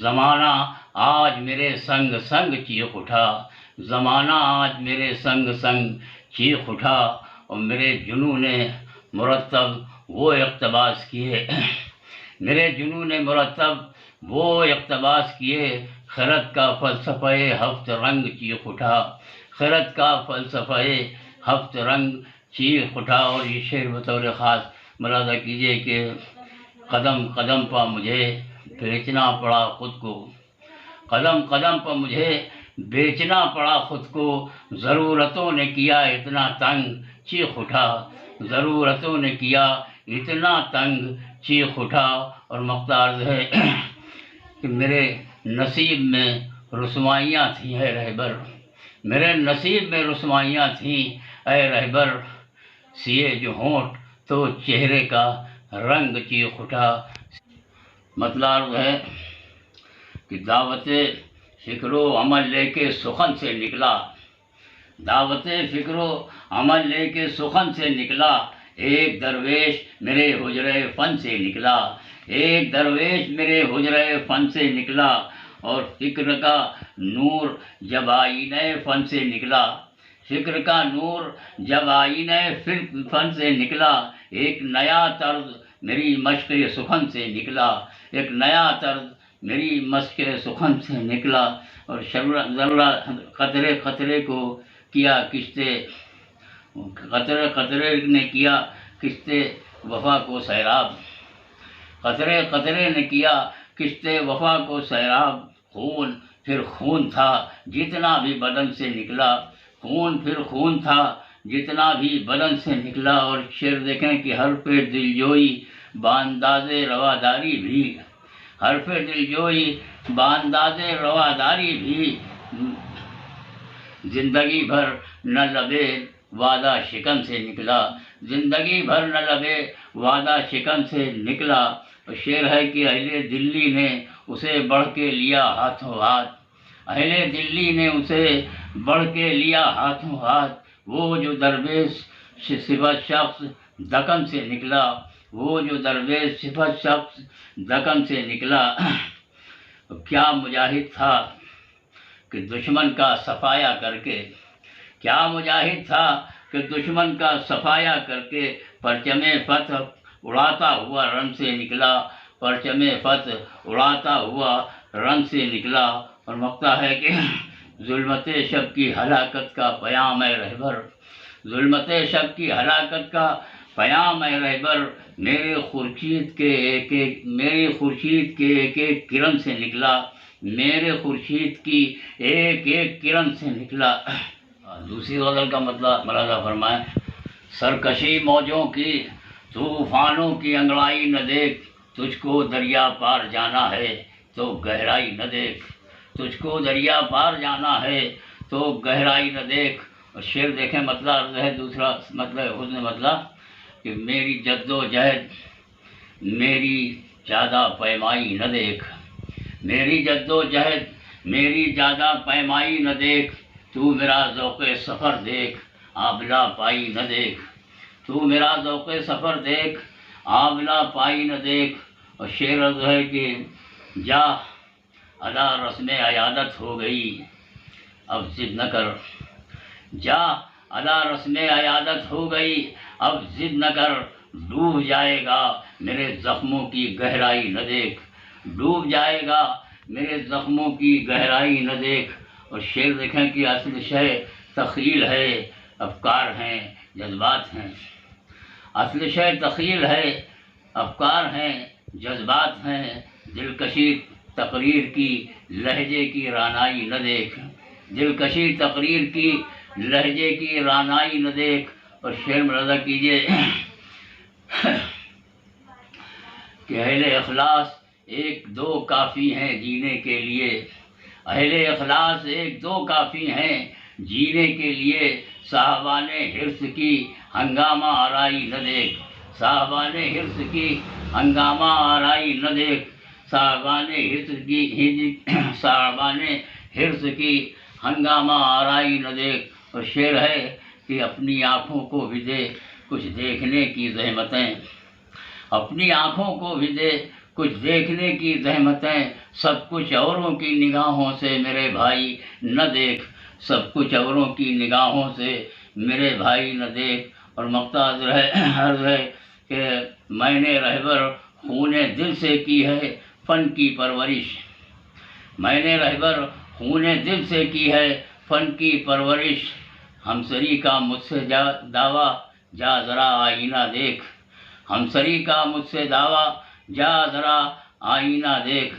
زمانہ آج میرے سنگ سنگ چیخ اٹھا، زمانہ آج میرے سنگ سنگ چیخ اٹھا، اور میرے جنوں نے مرتب وہ اقتباس کیے میرے جنوں نے مرتب وہ اقتباس کیے، خرد کا فلسفہ ہفت رنگ چیخ اٹھا، خرد کا فلسفہ ہفت رنگ چیخ اٹھا۔ اور یہ شعر بطور خاص ملاحظہ کیجیے کہ قدم قدم پر مجھے بیچنا پڑا خود کو، قدم قدم پر مجھے بیچنا پڑا خود کو، ضرورتوں نے کیا اتنا تنگ چیخ اٹھا، ضرورتوں نے کیا اتنا تنگ چیخ اٹھا۔ اور مختار ہے کہ میرے نصیب میں رسوائیاں تھیں اے رہبر، میرے نصیب میں رسوائیاں تھیں اے رہبر، سیے جو ہونٹ تو چہرے کا رنگ چیخ اٹھا۔ مطلب ہے کہ دعوت فکر و عمل لے کے سخن سے نکلا، دعوت فکر و عمل لے کے سخن سے نکلا، ایک درویش میرے حجرے فن سے نکلا، ایک درویش میرے حجرے فن سے نکلا، اور فکر کا نور جب آئینہ فن سے نکلا، فکر کا نور جب آئینہ فن سے نکلا، ایک نیا طرز میری مشق سخن سے نکلا، ایک نیا طرز میری مشق سخن سے نکلا، اور ذرہ قطرے قطرے کو کیا کشتے، قطرے قطرے نے کیا کشتے وفا کو سیراب، قطرے قطرے نے کیا کشتے وفا کو سیراب، خون پھر خون تھا جتنا بھی بدن سے نکلا، خون پھر خون تھا جتنا بھی بدن سے نکلا۔ اور شعر دیکھیں کہ حرف دلجوئی بانداز رواداری بھی، حرف دلجوئی بانداز رواداری بھی، زندگی بھر نہ لبے وعدہ شکن سے نکلا، زندگی بھر نہ لبے وعدہ شکن سے نکلا۔ اور شعر ہے کہ اہل دلی نے اسے بڑھ کے لیا ہاتھوں ہاتھ، اہل دلی نے اسے بڑھ کے لیا ہاتھوں ہاتھ، وہ جو درویش صفت شخص دکن سے نکلا، وہ جو درویش صفت شخص دکن سے نکلا۔ کیا مجاہد تھا کہ دشمن کا صفایا کر کے، کیا مجاہد تھا کہ دشمن کا صفایا کر کے، پرچم فتح اڑاتا ہوا رن سے نکلا، پرچم فتح اڑاتا ہوا رن سے نکلا۔ اور مقطع ہے کہ ظلمت شب کی ہلاکت کا پیام ہے رہبر، ظلمت شب کی ہلاکت کا پیام ہے رہبر، میرے خورشید کے ایک ایک، میرے خورشید کے ایک ایک کرن سے نکلا، میرے خورشید کی ایک ایک کرن سے نکلا۔ دوسری غزل کا مطلب ملاحظہ فرمائیں، سرکشی موجوں کی طوفانوں کی انگڑائی نہ دیکھ، تجھ کو دریا پار جانا ہے تو گہرائی نہ دیکھ، تجھ کو دریا پار جانا ہے تو گہرائی نہ دیکھ۔ اور شعر دیکھیں مطلب ہے دوسرا مطلب حسن مطلب کہ میری جد و جہد میری زیادہ پیمائی نہ دیکھ، میری جد و جہد میری زیادہ پیمائی نہ دیکھ، تو میرا ذوق سفر دیکھ آبلا پائی نہ دیکھ، تو میرا ذوق سفر دیکھ آبلا پائی نہ دیکھ۔ اور شعر ہے کہ جا ادا رسم عیادت ہو گئی اب ضد نہ کر، جا ادا رسم عیادت ہو گئی اب ضد نہ کر، ڈوب جائے گا میرے زخموں کی گہرائی نہ دیکھ، ڈوب جائے گا میرے زخموں کی گہرائی نہ دیکھ۔ اور شعر دیکھیں کہ اصل شے تخیل ہے افکار ہیں جذبات ہیں، اصل شے تخیل ہے افکار ہیں جذبات ہیں، دلکشی تقریر کی لہجے کی رانائی نہ دیکھ، دلکشی تقریر کی لہجے کی رانائی نہ دیکھ۔ اور شعر ملاحظہ کیجیے کہ اہل اخلاص ایک دو کافی ہیں جینے کے لیے، اہل اخلاص ایک دو کافی ہیں جینے کے لیے، صاحبان حرص کی ہنگامہ آرائی نہ دیکھ، صاحبان حرص کی ہنگامہ آرائی نہ دیکھ، صاحبان حرص کی صاحبان حرص کی ہنگامہ آرائی نہ دیکھ۔ اور شعر ہے کہ اپنی آنکھوں کو بھی دے کچھ دیکھنے کی زحمتیں، اپنی آنکھوں کو بھی دے کچھ دیکھنے کی زحمتیں، سب کچھ اوروں کی نگاہوں سے میرے بھائی نہ دیکھ، سب کچھ اوروں کی نگاہوں سے میرے بھائی نہ دیکھ۔ اور مقطع عرض ہے کہ میں نے رہبر خون دل سے کی ہے فن کی پرورش، میں نے رہبر خون دل سے کی ہے فن کی پرورش، ہمسری کا مجھ سے دعویٰ جا ذرا آئینہ دیکھ، ہمسری کا مجھ سے دعویٰ جا ذرا آئینہ دیکھ۔